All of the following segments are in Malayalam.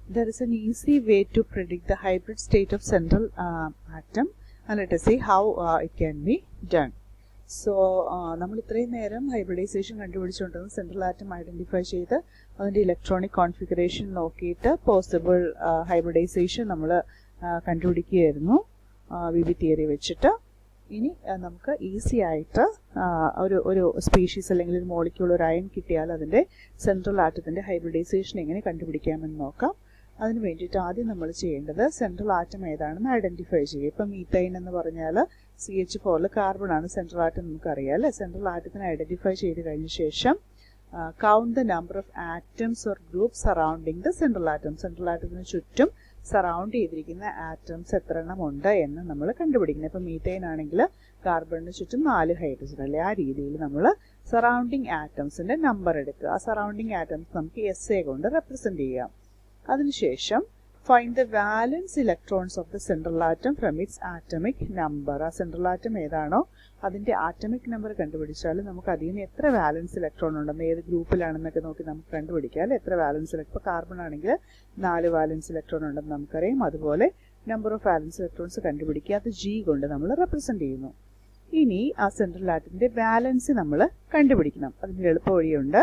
there is an easy way to predict the hybrid state of central atom, and let us see how it can be done. So നമ്മൾ ഇത്രയും നേരം ഹൈബ്രിഡൈസേഷൻ കണ്ടുപിടിച്ചുകൊണ്ടിരുന്ന സെൻട്രൽ ആറ്റം ഐഡന്റിഫൈ ചെയ്ത് അതിൻ്റെ ഇലക്ട്രോണിക് കോൺഫിഗറേഷൻ നോക്കിയിട്ട് പോസിബിൾ ഹൈബ്രിഡൈസേഷൻ നമ്മൾ കണ്ടുപിടിക്കുകയായിരുന്നു വിബി തിയറി വെച്ചിട്ട്. ഇനി നമുക്ക് ഈസി ആയിട്ട് ഒരു സ്പീഷീസ് അല്ലെങ്കിൽ ഒരു മോളിക്യൂൾ ഒരു അയൺ കിട്ടിയാൽ അതിൻ്റെ സെൻട്രൽ ആറ്റത്തിൻ്റെ ഹൈബ്രിഡൈസേഷൻ എങ്ങനെ കണ്ടുപിടിക്കാമെന്ന് നോക്കാം. അതിന് വേണ്ടിയിട്ട് ആദ്യം നമ്മൾ ചെയ്യേണ്ടത് സെൻട്രൽ ആറ്റം ഏതാണെന്ന് ഐഡന്റിഫൈ ചെയ്യുക. ഇപ്പം മീത്തൈൻ എന്ന് പറഞ്ഞാൽ CH4 കാർബൺ ആണ് സെൻട്രൽ ആറ്റം, നമുക്കറിയാം അല്ലേ. സെൻട്രൽ ആറ്റത്തിനെ ഐഡന്റിഫൈ ചെയ്ത് കഴിഞ്ഞ ശേഷം count the number of atoms or group surrounding the central atom. Central ആറ്റത്തിന് ചുറ്റും സറൗണ്ട് ചെയ്തിരിക്കുന്ന ആറ്റംസ് എത്ര എണ്ണം ഉണ്ട് എന്ന് നമ്മൾ കണ്ടുപിടിക്കുന്നത്. ഇപ്പം മീത്തൈൻ ആണെങ്കിൽ കാർബണിന് ചുറ്റും 4 ഹൈഡ്രജൻ അല്ലേ. ആ രീതിയിൽ നമ്മൾ സറൗണ്ടിങ് ആറ്റംസിന്റെ നമ്പർ എടുക്കുക. ആ സറൗണ്ടിങ് ആറ്റംസ് നമുക്ക് SA കൊണ്ട് റെപ്രസെന്റ് ചെയ്യാം. അതിനുശേഷം find the വാലൻസ് electrons of the central atom from it's atomic number. ആ സെൻട്രൽ ആറ്റം ഏതാണോ അതിന്റെ ആറ്റമിക് നമ്പർ കണ്ടുപിടിച്ചാൽ നമുക്ക് അതിൽ നിന്ന് എത്ര വാലൻസ് ഇലക്ട്രോൺ ഉണ്ടെന്ന്, ഏത് ഗ്രൂപ്പിലാണെന്നൊക്കെ നോക്കി നമുക്ക് കണ്ടുപിടിക്കാം. എത്ര വാലൻസ് ഇലക്ട്രോൺ, ഇപ്പോൾ കാർബൺ ആണെങ്കിൽ 4 വാലൻസ് ഇലക്ട്രോൺ ഉണ്ടെന്ന് നമുക്കറിയാം. അതുപോലെ നമ്പർ ഓഫ് വാലൻസ് ഇലക്ട്രോൺസ് കണ്ടുപിടിക്കുക. അത് G കൊണ്ട് നമ്മൾ റെപ്രസെന്റ് ചെയ്യുന്നു. ഇനി ആ സെൻട്രൽ ആറ്റത്തിന്റെ വാലൻസ് നമ്മൾ കണ്ടുപിടിക്കണം. അതിന് എളുപ്പ വഴിയുണ്ട്.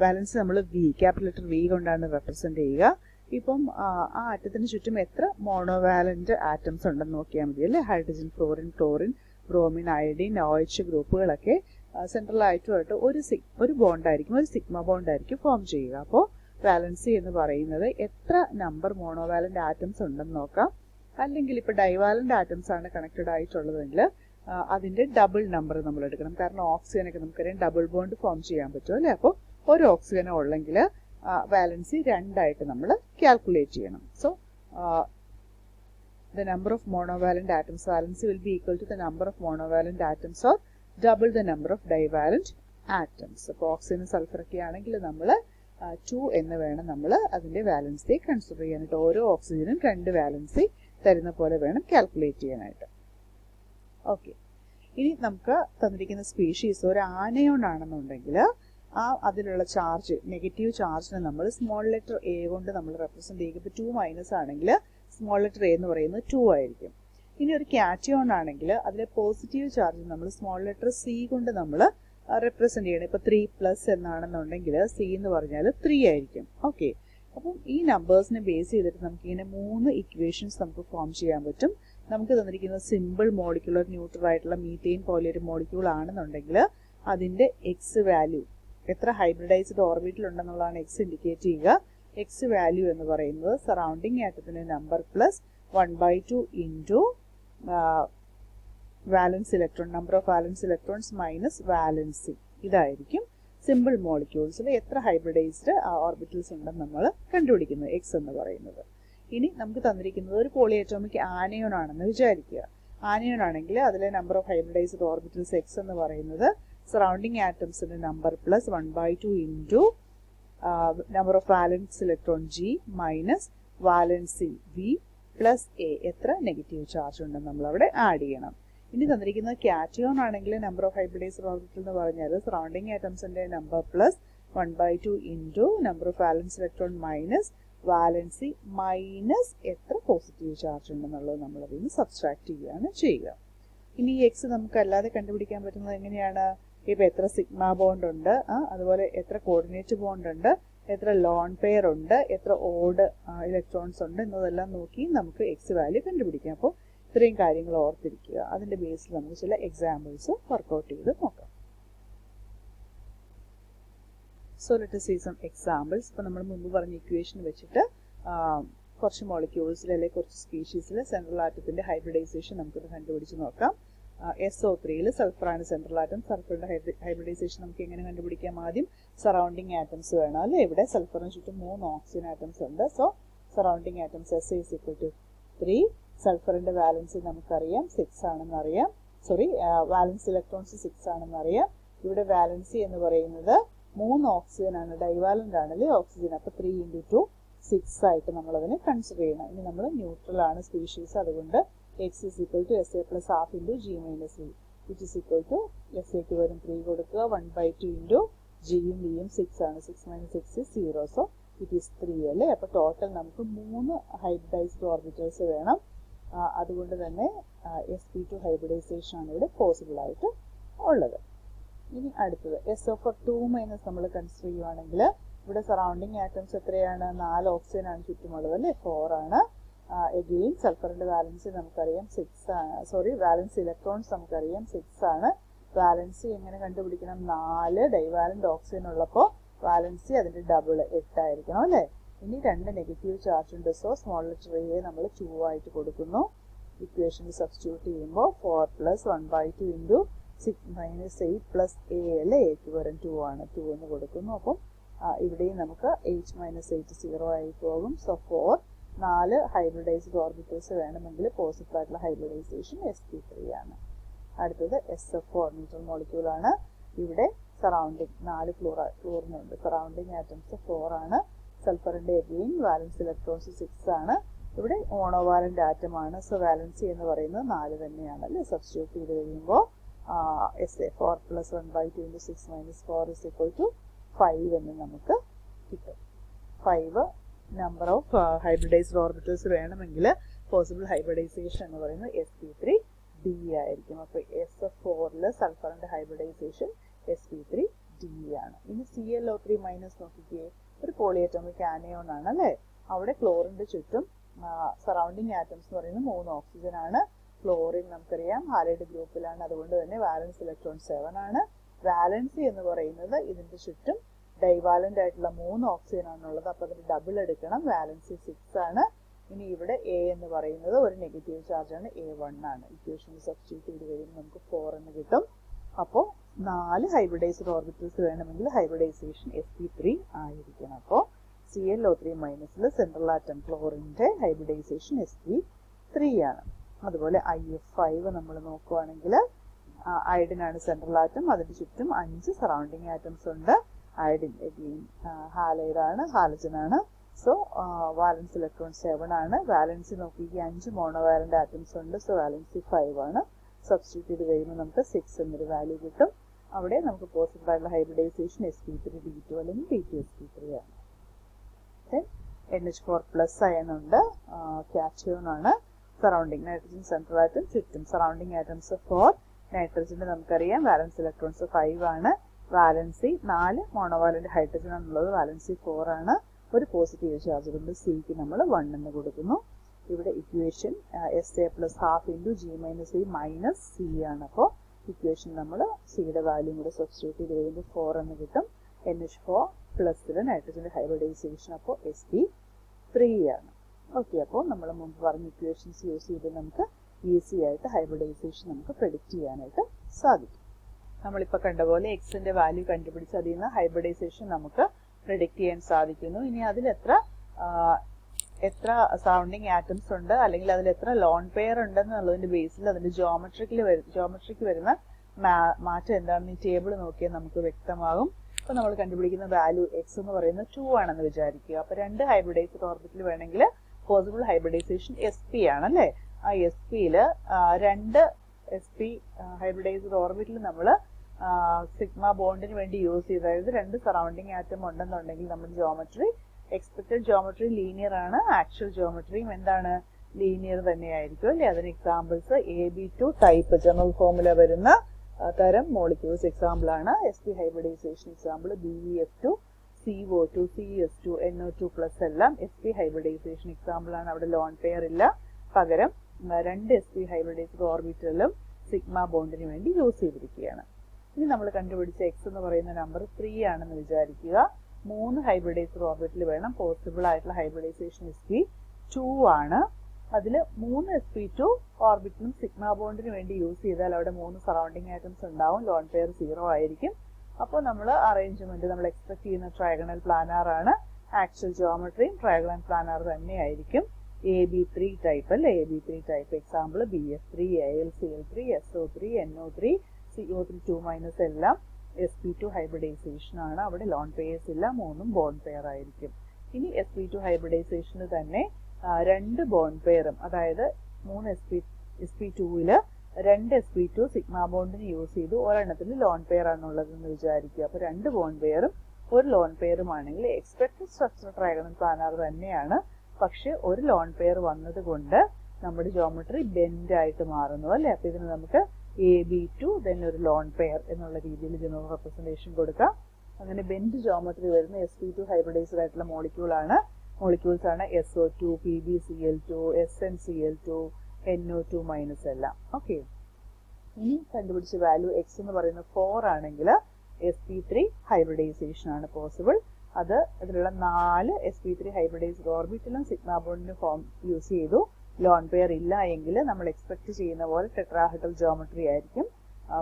വാലൻസ് നമ്മൾ ക്യാപിറ്റൽ ലെറ്റർ V കൊണ്ടാണ് റെപ്രസെന്റ് ചെയ്യുക. ഇപ്പം ആ ആറ്റത്തിന് ചുറ്റും എത്ര മോണോവാലന്റ് ആറ്റംസ് ഉണ്ടെന്ന് നോക്കിയാൽ മതി അല്ലേ. Hydrogen, fluorine, chlorine, bromine, iodine, OH ഗ്രൂപ്പുകളൊക്കെ സെൻട്രൽ ആയിട്ടുമായിട്ട് ഒരു ബോണ്ടായിരിക്കും, ഒരു സിഗ്മ ബോണ്ടായിരിക്കും ഫോം ചെയ്യുക. അപ്പോൾ വാലൻസി എന്ന് പറയുന്നത് എത്ര നമ്പർ മോണോവാലന്റ് ആറ്റംസ് ഉണ്ടെന്ന് നോക്കാം. അല്ലെങ്കിൽ ഇപ്പോൾ ഡൈവാലന്റ് ആറ്റംസ് ആണ് കണക്റ്റഡ് ആയിട്ടുള്ളതെങ്കിൽ അതിന്റെ ഡബിൾ നമ്പർ നമ്മൾ എടുക്കണം. കാരണം ഓക്സിജനൊക്കെ നമുക്കറിയാം ഡബിൾ ബോണ്ട് ഫോം ചെയ്യാൻ പറ്റും അല്ലേ. അപ്പോൾ ഒരു ഓക്സിജൻ ഉള്ളെങ്കിൽ വാലൻസി 2 ആയിട്ട് നമ്മൾ കാൽക്കുലേറ്റ് ചെയ്യണം. So the number of monovalent atoms valency will be equal to the number of monovalent atoms or double the number of divalent atoms. അപ്പോൾ ഓക്സിജനും സൾഫറൊക്കെ ആണെങ്കിൽ നമ്മൾ 2 എന്ന് വേണം നമ്മൾ അതിൻ്റെ വാലൻസി കൺസിഡർ ചെയ്യാനായിട്ട്. ഓരോ ഓക്സിജനും 2 വാലൻസി തരുന്ന പോലെ വേണം കാൽക്കുലേറ്റ് ചെയ്യാനായിട്ട്. ഓക്കെ, ഇനി നമുക്ക് തന്നിരിക്കുന്ന സ്പീഷീസ് ഒരു ആനയോൺ ആണെന്നുണ്ടെങ്കിൽ അതിലുള്ള ചാർജ്, നെഗറ്റീവ് ചാർജിനെ നമ്മൾ സ്മോൾ ലെറ്റർ A കൊണ്ട് നമ്മൾ റെപ്രസെന്റ് ചെയ്യും. ഇപ്പോൾ 2- ആണെങ്കിൽ സ്മോൾ ലെറ്റർ A എന്ന് പറയുന്നത് 2 ആയിരിക്കും. ഇനി ഒരു കാറ്റിയോൺ ആണെങ്കിൽ അതിലെ പോസിറ്റീവ് ചാർജ് നമ്മൾ സ്മോൾ ലെറ്റർ C കൊണ്ട് നമ്മൾ റെപ്രസെന്റ് ചെയ്യണം. ഇപ്പോൾ 3+ എന്നാണെന്നുണ്ടെങ്കിൽ C എന്ന് പറഞ്ഞാൽ 3 ആയിരിക്കും. ഓക്കെ, അപ്പം ഈ നമ്പേഴ്സിനെ ബേസ് ചെയ്തിട്ട് നമുക്കിങ്ങനെ 3 ഇക്വേഷൻസ് നമുക്ക് ഫോം ചെയ്യാൻ പറ്റും. നമുക്ക് തന്നിരിക്കുന്നത് സിമ്പിൾ മോളിക്യുലർ ന്യൂട്രൽ ആയിട്ടുള്ള മീത്തൈൻ പോലെ ഒരു മോളിക്യൂൾ ആണെന്നുണ്ടെങ്കിൽ അതിന്റെ X വാല്യൂ, എത്ര ഹൈബ്രിഡൈസ്ഡ് ഓർബിറ്റൽ ഉണ്ടെന്നുള്ളതാണ് X ഇൻഡിക്കേറ്റ് ചെയ്യുക. X വാല്യൂ എന്ന് പറയുന്നത് സറൗണ്ടിങ് ആറ്റത്തിന്റെ number plus 1/2 into valence electron, number of valence electrons minus valency. ഇതായിരിക്കും സിമ്പിൾ മോളിക്യൂൾസിൽ എത്ര ഹൈബ്രിഡൈസ്ഡ് ഓർബിറ്റൽസ് ഉണ്ടെന്ന് നമ്മൾ കണ്ടുപിടിക്കുന്നത്, X എന്ന് പറയുന്നത്. ഇനി നമുക്ക് തന്നിരിക്കുന്നത് ഒരു പോളിഅറ്റോമിക് ആനയോൺ ആണെന്ന് വിചാരിക്കുക. ആനയോൺ ആണെങ്കിൽ അതിലെ number of hybridised orbitals X എന്ന് പറയുന്നത് സറൗണ്ടിങ് ആറ്റംസിന്റെ number plus 1/2 into number of valence electron G minus valency V plus A. എത്ര നെഗറ്റീവ് ചാർജ് ഉണ്ടെന്ന് നമ്മൾ അവിടെ ആഡ് ചെയ്യണം. ഇനി തന്നിരിക്കുന്നത് കാറ്റിയോൺ ആണെങ്കിൽ നമ്പർ ഓഫ് ഹൈബ്രിഡൈസ്ഡ് ഓർബിറ്റൽ എന്ന് പറഞ്ഞാൽ സറൗണ്ടിങ് ആറ്റംസിന്റെ number plus 1/2 into number of valence electron minus valency minus എത്ര പോസിറ്റീവ് ചാർജ് ഉണ്ടെന്നുള്ളത് നമ്മൾ അതിൽ നിന്ന് സബ്സ്ട്രാക്ട് ചെയ്യുകയാണ് ചെയ്യുക. ഇനി ഈ X നമുക്ക് അല്ലാതെ കണ്ടുപിടിക്കാൻ പറ്റുന്നത് എങ്ങനെയാണ്? ഇപ്പോൾ എത്ര സിഗ്മ ബോണ്ട് ഉണ്ട്, അതുപോലെ എത്ര കോർഡിനേറ്റ് ബോണ്ട് ഉണ്ട്, എത്ര ലോൺ പെയർ ഉണ്ട്, എത്ര ഓഡ് ഇലക്ട്രോൺസ് ഉണ്ട് എന്നതെല്ലാം നോക്കി നമുക്ക് X വാല്യൂ കണ്ടുപിടിക്കാം. അപ്പോൾ ഇത്രയും കാര്യങ്ങൾ ഓർത്തിരിക്കുക. അതിൻ്റെ ബേസിൽ നമുക്ക് ചില എക്സാമ്പിൾസ് വർക്കൗട്ട് ചെയ്ത് നോക്കാം. So let us see some examples. ഇപ്പോൾ നമ്മൾ മുമ്പ് പറഞ്ഞ ഇക്വേഷൻ വെച്ചിട്ട് കുറച്ച് മോളിക്യൂൾസിൽ അല്ലെങ്കിൽ കുറച്ച് സ്പീഷീസിൽ സെൻട്രൽ ആറ്റത്തിന്റെ ഹൈബ്രിഡൈസേഷൻ നമുക്കൊന്ന് കണ്ടുപിടിച്ച് നോക്കാം. SO3 സൾഫറാണ് സെൻട്രൽ ആറ്റം. സൾഫറിന്റെ ഹൈബ്രിഡൈസേഷൻ നമുക്ക് എങ്ങനെ കണ്ടുപിടിക്കാം? ആദ്യം സറൗണ്ടിങ് ആറ്റംസ് വേണം അല്ലേ. ഇവിടെ സൾഫറിന് ചുറ്റും 3 ഓക്സിജൻ ആറ്റംസ് ഉണ്ട്. So surrounding atoms SA = 3. സൾഫറിന്റെ വാലൻസി നമുക്കറിയാം 6 ആണെന്ന് അറിയാം. വാലൻസ് ഇലക്ട്രോൺസ് 6 ആണെന്ന് അറിയാം. ഇവിടെ വാലൻസി എന്ന് പറയുന്നത് 3 ഓക്സിജൻ ആണ്, ഡൈവാലന്റ് ആണല്ലേ ഓക്സിജൻ. അപ്പോൾ 3 × 2 6 ആയിട്ട് നമ്മൾ അതിനെ കൺസിഡർ ചെയ്യണം. ഇനി നമ്മൾ ന്യൂട്രൽ ആണ് സ്പീഷീസ്, അതുകൊണ്ട് X = SA + ½ × G - V, which is equal to SA വരും 3 കൊടുക്കുക, 1/2 ഇൻറ്റു Gയും Vയും 6 ആണ്. 6 - 6 is 0. സോ ഇറ്റ് ഈസ് 3 അല്ലേ. അപ്പോൾ ടോട്ടൽ നമുക്ക് 3 ഹൈബ്രിഡൈസ്ഡ് ഓർബിറ്റൽസ് വേണം. അതുകൊണ്ട് തന്നെ sp2 ഹൈബ്രിഡൈസേഷൻ ആണ് ഇവിടെ പോസിബിൾ ആയിട്ട് ഉള്ളത്. ഇനി അടുത്തത് SO4 2- നമ്മൾ കൺസിഡർ ചെയ്യുവാണെങ്കിൽ ഇവിടെ സറൗണ്ടിങ് ആറ്റംസ് എത്രയാണ്? 4 ഓക്സിജൻ ആണ് ചുറ്റുമുള്ളത് അല്ലേ, 4 ആണ്. എഗെയിൻ സൾഫറിന്റെ വാലൻസി നമുക്കറിയാം 6 ആണ്. സോറി, വാലൻസ് ഇലക്ട്രോൺസ് നമുക്കറിയാം 6 ആണ്. വാലൻസി എങ്ങനെ കണ്ടുപിടിക്കണം? 4 ഡൈവാലന്റ് ഓക്സിജൻ ഉള്ളപ്പോൾ വാലൻസി അതിന്റെ ഡബിൾ 8 ആയിരിക്കണം അല്ലേ. ഇനി 2 നെഗറ്റീവ് ചാർജ് ഉണ്ട്. സോ സ്മോൾ ലെറ്റർ എ നമ്മൾ 2 ആയിട്ട് കൊടുക്കുന്നു. ഇക്വേഷനിൽ സബ്സ്റ്റിറ്റ്യൂട്ട് ചെയ്യുമ്പോൾ 4 + 1/2 ഇൻറ്റു 6 - 8 + a അല്ലേ, എക്ക് പകരം 2 ആണ്, 2 എന്ന് കൊടുക്കുന്നു. അപ്പം ഇവിടെയും നമുക്ക് 8 - 8 0 ആയി പോകും. സോ 4 ഹൈബ്രിഡൈസ്ഡ് ഓർബിറ്റൽസ് വേണമെങ്കിൽ പോസിബിൾ ആയിട്ടുള്ള ഹൈബ്രിഡൈസേഷൻ sp3 ആണ്. അടുത്തത് SF4 ന്യൂട്രൽ മോളിക്യൂൾ ആണ്. ഇവിടെ സറൗണ്ടിങ് 4 ഫ്ലൂറിനുണ്ട്. സറൗണ്ടിങ് ആറ്റംസ് 4 ആണ്. സൾഫറിന്റെ എഗെയിൻ വാലൻസ് ഇലക്ട്രോൺസ് 6 ആണ്. ഇവിടെ മോണോവാലന്റ് ആറ്റം ആണ്. സോ വാലൻസി എന്ന് പറയുന്നത് 4 തന്നെയാണ് അല്ലേ. സബ്സ്റ്റിറ്റ്യൂട്ട് ചെയ്ത് കഴിയുമ്പോൾ SA4 + 1/2 × 6 - 4 = 5 എന്ന് നമുക്ക് കിട്ടും. 5 നമ്പർ ഓഫ് ഹൈബ്രിഡൈസ്ഡ് ഓർബിറ്റൽസ് വേണമെങ്കിൽ പോസിബിൾ ഹൈബ്രിഡൈസേഷൻ എന്ന് പറയുന്നത് sp3d ആയിരിക്കും. അപ്പോൾ SF4 സൾഫറിന്റെ ഹൈബ്രിഡൈസേഷൻ sp3d ആണ്. ഇനി ClO3- നോക്കിക്കേ, ഒരു പോളിയറ്റോമിക് ആനയോൺ ആണ് അല്ലേ. അവിടെ ക്ലോറിന്റെ ചുറ്റും സറൗണ്ടിങ് ആറ്റംസ് എന്ന് പറയുന്നത് 3 ഓക്സിജൻ ആണ്. ക്ലോറിൻ നമുക്കറിയാം ഹാലൈഡ് ഗ്രൂപ്പിലാണ്, അതുകൊണ്ട് തന്നെ വാലൻസ് ഇലക്ട്രോൺ 7 ആണ്. വാലൻസി എന്ന് പറയുന്നത് ഇതിന്റെ ചുറ്റും ഡൈവാലന്റ് ആയിട്ടുള്ള 3 ഓക്സിജൻ ആണുള്ളത്. അപ്പോൾ അതിന് ഡബിൾ എടുക്കണം. വാലൻസി 6 ആണ്. ഇനി ഇവിടെ എ എന്ന് പറയുന്നത് ഒരു നെഗറ്റീവ് ചാർജ് ആണ്, A1 ആണ്. ഇക്വേഷനിൽ സബ്സ്റ്റിറ്റ്യൂട്ട് ചെയ്ത് കഴിയുമ്പോൾ നമുക്ക് 4 എന്ന് കിട്ടും. അപ്പോൾ 4 ഹൈബ്രിഡൈസ്ഡ് ഓർബിറ്റൽസ് വേണമെങ്കിൽ ഹൈബ്രിഡൈസേഷൻ sp3 ആയിരിക്കണം. അപ്പോൾ ClO3- central atom ക്ലോറിന്റെ hybridisation sp3 ആണ്. അതുപോലെ IF5 നമ്മൾ നോക്കുവാണെങ്കിൽ അയഡിൻ ആണ് സെൻട്രൽ ആറ്റം. അതിന് ചുറ്റും 5 സറൗണ്ടിങ് ആറ്റംസ് ഉണ്ട്. അയഡിൻ എഗെയിൻ ഹാലൈഡ് ആണ്, ഹാലജൻ ആണ്. സോ വാലൻസ് ഇലക്ട്രോൺ 7 ആണ്. വാലൻസി നോക്കിയെങ്കിൽ 5 മോണോവാലന്റ് ആറ്റംസ് ഉണ്ട്. സോ വാലൻസി 5 ആണ്. സബ്സ്റ്റിറ്റ്യൂട്ട് ചെയ്ത് കഴിയുമ്പോൾ നമുക്ക് 6 എന്നൊരു വാല്യൂ കിട്ടും. അവിടെ നമുക്ക് പോസിബിൾ ആയിട്ടുള്ള ഹൈബ്രിഡൈസേഷൻ sp3d2 അല്ലെങ്കിൽ d2sp3 ആണ്. NH4+ അയൺ ഉണ്ട്, കാറ്റയോൺ ആണ്. സറൗണ്ടിങ് നൈട്രജൻ സെൻട്രൽ ആറ്റം, ചുറ്റും സറൗണ്ടിങ് ആറ്റംസ് 4. നൈട്രജന്റെ നമുക്കറിയാം വാലൻസ് ഇലക്ട്രോൺസ് 5 ആണ്. വാലൻസി 4 മോണോവാലന്റ് ഹൈഡ്രജൻ ആണുള്ളത്. വാലൻസി 4 ആണ്. ഒരു പോസിറ്റീവ് ചാർജ് കൊണ്ട് സിക്ക് നമ്മൾ 1 എന്ന് കൊടുക്കുന്നു. ഇവിടെ ഇക്വേഷൻ SA + ½ × G - C ആണ്. അപ്പോൾ ഇക്വേഷൻ നമ്മൾ സിയുടെ വാല്യൂ കൂടെ സബ്സ്റ്റിറ്റ്യൂട്ട് ചെയ്ത് കഴിയുമ്പോൾ 4 എന്ന് കിട്ടും. NH4+ നൈട്രജന്റെ ഹൈബ്രിഡൈസേഷൻ അപ്പോൾ sp3 ആണ്. ഓക്കെ, അപ്പോൾ നമ്മൾ മുമ്പ് പറഞ്ഞ ഇക്വേഷൻസ് യൂസ് ചെയ്ത് നമുക്ക് ഈസി ആയിട്ട് ഹൈബ്രിഡൈസേഷൻ നമുക്ക് പ്രെഡിക്റ്റ് ചെയ്യാനായിട്ട് സാധിക്കും. നമ്മളിപ്പോൾ കണ്ട പോലെ എക്സിന്റെ വാല്യൂ കണ്ടുപിടിച്ച് അതിൽ നിന്ന് ഹൈബ്രിഡൈസേഷൻ നമുക്ക് പ്രെഡിക്റ്റ് ചെയ്യാൻ സാധിക്കുന്നു. ഇനി അതിൽ എത്ര സറൗണ്ടിങ് ആറ്റംസ് ഉണ്ട്, അല്ലെങ്കിൽ അതിൽ എത്ര ലോൺ പെയർ ഉണ്ടെന്നുള്ളതിന്റെ ബേസിൽ അതിന്റെ ജോമെട്രിക്ക് വരുന്ന മാറ്റം എന്താണെന്ന് ഈ ടേബിൾ നോക്കിയാൽ നമുക്ക് വ്യക്തമാകും. അപ്പോൾ നമ്മൾ കണ്ടുപിടിക്കുന്ന വാല്യൂ എക്സ് എന്ന് പറയുന്നത് 2 ആണെന്ന് വിചാരിക്കുക. അപ്പോൾ 2 ഹൈബ്രിഡൈസ്ഡ് ഓർബിറ്റിൽ വേണമെങ്കിൽ പോസിബിൾ ഹൈബ്രിഡൈസേഷൻ sp ആണല്ലേ. ആ sp-യിൽ 2 sp ഹൈബ്രിഡൈസ്ഡ് ഓർബിറ്റിൽ നമ്മൾ സിഗ്മ ബോണ്ടിന് വേണ്ടി യൂസ് ചെയ്ത്, അതായത് 2 സറൗണ്ടിങ് ആറ്റം ഉണ്ടെന്നുണ്ടെങ്കിൽ നമ്മുടെ ജോമെട്രി എക്സ്പെക്റ്റഡ് ജോമെട്രി ലീനിയർ ആണ്. ആക്ച്വൽ ജോമെട്രിയും എന്താണ്, ലീനിയർ തന്നെയായിരിക്കും അല്ലേ. അതിന് examples AB2 type general formula വരുന്ന തരം മോളിക്യൂൾസ് എക്സാമ്പിൾ ആണ്. sp hybridisation example BeF2, CO2, CS2, NO2+ എല്ലാം sp ഹൈബ്രിഡൈസേഷൻ എക്സാമ്പിൾ ആണ്. അവിടെ ലോൺ പെയർ ഇല്ല, പകരം 2 sp ഹൈബ്രിഡൈസ്ഡ് ഓർബിറ്റലും സിഗ്മ ബോണ്ടിന് വേണ്ടി യൂസ് ചെയ്തിരിക്കുകയാണ്. ഇനി നമ്മൾ കണ്ടുപിടിച്ച എക്സ് എന്ന് പറയുന്ന നമ്പർ 3 ആണെന്ന് വിചാരിക്കുക. 3 ഹൈബ്രിഡൈസ്ഡ് ഓർബിറ്റിൽ വേണം. പോസിബിൾ ആയിട്ടുള്ള ഹൈബ്രിഡൈസേഷൻ sp2 ആണ്. അതിൽ 3 sp2 ഓർബിറ്റിലും സിഗ്മ ബോണ്ടിന് വേണ്ടി യൂസ് ചെയ്താൽ അവിടെ 3 സറൗണ്ടിങ് ആറ്റംസ് ഉണ്ടാവും. ലോൺ പെയർ 0 ആയിരിക്കും. അപ്പോൾ നമ്മൾ അറേഞ്ച്മെന്റ് നമ്മൾ എക്സ്പെക്ട് ചെയ്യുന്ന ട്രയഗണൽ പ്ലാനാർ ആണ്. ആക്ച്വൽ ജോമെട്രിയും ട്രയഗണൽ പ്ലാനാർ തന്നെയായിരിക്കും. AB3 ടൈപ്പ് അല്ലേ, AB3 type example BF3, AlCl3, SO3, NO3, CO3 2- എല്ലാം sp2 ഹൈബ്രിഡൈസേഷൻ ആണ്. അവിടെ ലോൺ പെയർസ് ഇല്ല, 3ഉം ബോണ്ട് പെയർ ആയിരിക്കും. ഇനി sp2 ഹൈബ്രിഡൈസേഷന് തന്നെ 2 ബോണ്ട് പെയറും, അതായത് 3 sp2-ൽ 2 sp2 സിഗ്മ ബോണ്ടിന് യൂസ് ചെയ്തു, ഒരെണ്ണത്തിൽ ലോൺ പെയർ ആണുള്ളതെന്ന് വിചാരിക്കുക. അപ്പോൾ 2 ബോണ്ട് പെയറും ഒരു ലോൺ പെയറുമാണെങ്കിൽ എക്സ്പെക്റ്റഡ് സ്ട്രക്ചർ ട്രയാഗണൽ പ്ലാനാർ തന്നെയാണ്, പക്ഷെ ഒരു ലോൺ പെയർ വന്നത് കൊണ്ട് നമ്മുടെ ജോമെട്രി ബെൻഡ് ആയിട്ട് മാറുന്നു അല്ലേ. അപ്പൊ ഇതിന് നമുക്ക് AB2 ദെൻ ഒരു ലോൺ പെയർ എന്നുള്ള രീതിയിൽ ജനറൽ റെപ്രസെന്റേഷൻ കൊടുക്കാം. അങ്ങനെ ബെൻഡ് ജോമെട്രി വരുന്ന sp2 ഹൈബ്രിഡൈസ്ഡ് ആയിട്ടുള്ള മോളിക്യൂൾസ് ആണ് SO2, PbCl2, SnCl2, NO2 minus എല്ലാം. ഓക്കെ, ഇനി കണ്ടുപിടിച്ച വാല്യൂ x എന്ന് പറയുന്നത് 4 ആണെങ്കിൽ sp3 ഹൈബ്രിഡൈസേഷൻ ആണ് പോസിബിൾ. അതിലുള്ള 4 sp3 ഹൈബ്രിഡൈസ്ഡ് ഓർബിറ്റലും സിഗ്മ ബോണ്ടിനും ഫോം യൂസ് ചെയ്തു. ലോൺ പെയർ ഇല്ല എങ്കിൽ നമ്മൾ എക്സ്പെക്ട് ചെയ്യുന്ന പോലെ ടെട്രാഹെഡ്രൽ ജോമെട്രി ആയിരിക്കും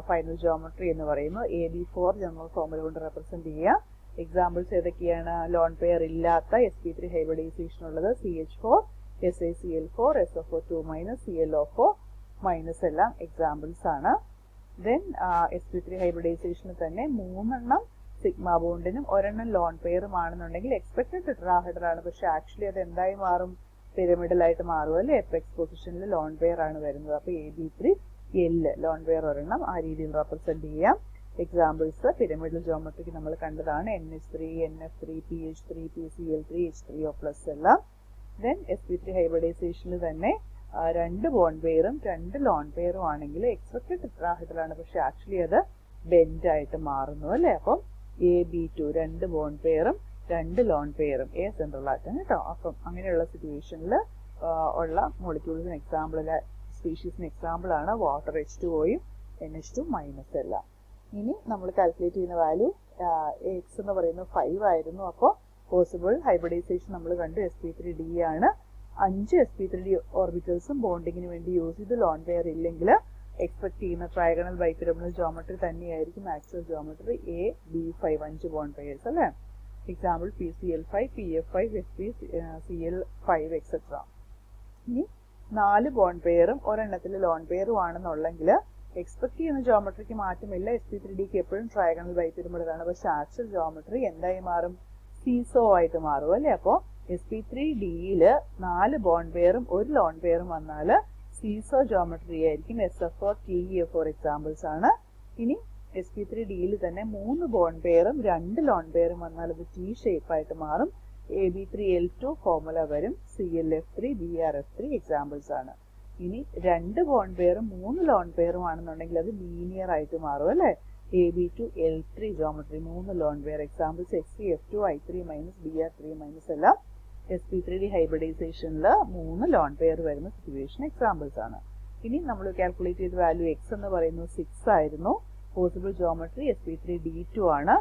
ഫൈനൽ ജോമെട്രി എന്ന് പറയുന്നത്. AB4 ജനറൽ ഫോർമുല കൊണ്ട് റെപ്രസെന്റ് ചെയ്യുക. എക്സാമ്പിൾസ് ഏതൊക്കെയാണ്? ലോൺ പെയർ ഇല്ലാത്ത sp3 ഹൈബ്രിഡൈസേഷൻ ഉള്ളത് CH4, SiCl4, SO4 minus, ClO4 minus എല്ലാം എക്സാമ്പിൾസ് ആണ്. ദെൻ sp3 ഹൈബ്രിഡൈസേഷന് തന്നെ 3 സിഗ്മ ബോണ്ടിനും 1 ലോൺ പെയറും ആണെന്നുണ്ടെങ്കിൽ എക്സ്പെക്റ്റഡ് ടെട്രാഹെഡ്രൽ ആണ്, പക്ഷെ ആക്ച്വലി അത് എന്തായി മാറും? പിരമിഡലായിട്ട് മാറും അല്ലേ. എപെക്സ് പൊസിഷനിൽ ലോൺ പെയർ ആണ് വരുന്നത്. അപ്പൊ AB3 L ലോൺ പെയർ 1 ആ രീതിയിൽ റെപ്രസെന്റ് ചെയ്യാം. എക്സാമ്പിൾസ് പിരമിഡൽ ജോമെട്രിക്ക് നമ്മൾ കണ്ടതാണ്. NH3, NF3, PH3, PCl3, H3O+ എല്ലാം. ദെൻ sp3 ഹൈബ്രിഡൈസേഷനിൽ തന്നെ 2 ബോണ്ട് പെയറും 2 ലോൺ പെയറും ആണെങ്കിൽ എക്സ്പെക്റ്റഡ് ടെട്രാഹെഡ്രൽ ആണ്, പക്ഷെ ആക്ച്വലി അത് ബെൻഡ് ആയിട്ട് മാറുന്നു അല്ലേ. അപ്പം AB2 2 ബോണ്ട് പെയറും 2 ലോൺ പെയറും സെൻട്രൽ ആറ്റം കേട്ടോ. അപ്പം അങ്ങനെയുള്ള സിറ്റുവേഷനിൽ ഉള്ള മോളിക്യൂൾസിന് എക്സാമ്പിൾ സ്പീഷീസിന് എക്സാമ്പിൾ ആണ് വാട്ടർ H2O-യും NH2 മൈനസ് എല്ലാം. ഇനി നമ്മൾ കാൽക്കുലേറ്റ് ചെയ്യുന്ന വാല്യൂ x എന്ന് പറയുന്നത് 5 ആയിരുന്നു. അപ്പോൾ പോസിബിൾ ഹൈബ്രിഡൈസേഷൻ നമ്മൾ കണ്ടു sp3d ആണ്. 5 sp3d ഓർബിറ്റൽസും ബോണ്ടിങ്ങിന് വേണ്ടി യൂസ് ചെയ്ത് ലോൺ പെയർ ഇല്ലെങ്കിൽ എക്സ്പെക്ട് ചെയ്യുന്ന ട്രയാഗണൽ ബൈപിരമിഡൽ ജോമെട്രി തന്നെയായിരിക്കും actual geometry AB5 5 bond pairs അല്ലേ. Example PCl5, PF5, FpCl5 etcetera. ഇനി 4 ബോണ്ട് പെയറും 1 ലോൺ പെയറും ആണെന്നുള്ളെങ്കിൽ എക്സ്പെക്ട് ചെയ്യുന്ന ജോമെട്രിക്ക് മാറ്റമില്ല. sp3dക്ക് എപ്പോഴും ട്രയാഗണൽ ബൈപിരമിഡൽ ആണ്, പക്ഷെ ആക്ച്വൽ ജോമെട്രി എന്തായി മാറും? സീസോ ആയിട്ട് മാറും അല്ലേ. അപ്പോൾ sp3dയിൽ 4 ബോണ്ട് പെയറും 1 ലോൺ പെയറും വന്നാൽ സീസോ ജോമെട്രി ആയിരിക്കും. SF4, TeF4 എക്സാമ്പിൾസ് ആണ്. ഇനി sp3dയിൽ തന്നെ 3 ബോണ്ട് പെയറും 2 ലോൺ പെയറും വന്നാൽ അത് T ഷേപ്പ് ആയിട്ട് മാറും. AB3L2 ഫോർമുല വരും. ClF3, BrF3 എക്സാമ്പിൾസ് ആണ്. ഇനി 2 ബോണ്ട് പെയറും 3 ലോൺ പെയറും ആണെന്നുണ്ടെങ്കിൽ അത് ലീനിയർ ആയിട്ട് മാറും അല്ലേ. AB2L3 geometry 3 lone pair examples XCF2, I3 minus, BR3 minus എല്ലാം sp3d ഹൈബ്രിഡൈസേഷനിൽ 3 ലോൺ പെയർ വരുന്ന സിറ്റുവേഷൻ എക്സാമ്പിൾസ് ആണ്. ഇനി നമ്മൾ കാൽക്കുലേറ്റ് ചെയ്ത വാല്യൂ x എന്ന് പറയുന്നത് 6 ആയിരുന്നു. പോസിബിൾ ജോമെട്രി sp3d2 ആണ്.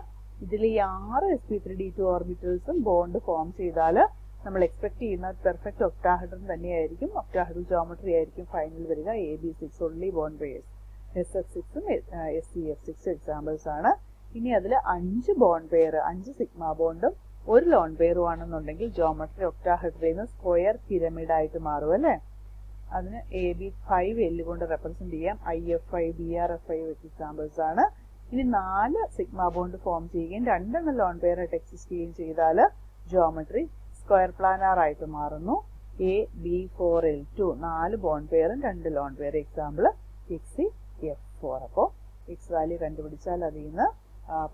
ഇതിൽ ഈ 6 sp3d2 ഓർബിറ്റൽസും ബോണ്ട് ഫോം ചെയ്താൽ നമ്മൾ എക്സ്പെക്ട് ചെയ്യുന്ന പെർഫെക്റ്റ് ഒക്ടാഹെഡ്രൽ തന്നെയായിരിക്കും. ഒക്ടാഹെഡ്രൽ ജോമെട്രി ആയിരിക്കും ഫൈനൽ വരിക. AB6 ഓൺലി ബോണ്ട് പെയർസ്, SF6ഉം SCF6 എക്സാമ്പിൾസ് ആണ്. ഇനി അതിൽ 5 ബോണ്ട് പെയർ 5 സിഗ്മ ബോണ്ടും 1 ലോൺ പെയറും ആണെന്നുണ്ടെങ്കിൽ ജോമെട്രി ഒക്ടാഹെഡ്രൽ സ്ക്വയർ പിരമിഡ് ആയിട്ട് മാറും അല്ലേ. അതിന് AB5L കൊണ്ട് റെപ്രസെന്റ് ചെയ്യാം. IF5, BRF5 എക്സാമ്പിൾസ് ആണ്. ഇനി 4 സിഗ്മ ബോണ്ട് ഫോം ചെയ്യുകയും 2 ലോൺ പെയർ ആയിട്ട് എക്സിസ്റ്റ് ചെയ്യുകയും ചെയ്താൽ ജോമെട്രി സ്ക്വയർ പ്ലാനാർ ആയിട്ട് മാറുന്നു. AB4L2 4 ബോണ്ട് പെയറും 2 ലോൺ പെയർ എക്സാമ്പിൾ XCF4. അപ്പോൾ എക്സ് വാല്യൂ കണ്ടുപിടിച്ചാൽ അതിൽ നിന്ന്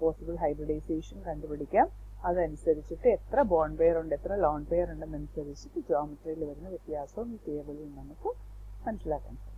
പോസിബിൾ ഹൈബ്രിഡൈസേഷൻ കണ്ടുപിടിക്കാം. അതനുസരിച്ചിട്ട് എത്ര ബോണ്ട് പെയർ ഉണ്ട്, എത്ര ലോൺ പെയർ ഉണ്ടെന്നനുസരിച്ചിട്ട് ജോമെട്രിയിൽ വരുന്ന വ്യത്യാസവും ഈ ടേബിളിൽ നമുക്ക് മനസ്സിലാക്കാൻ സാധിക്കും.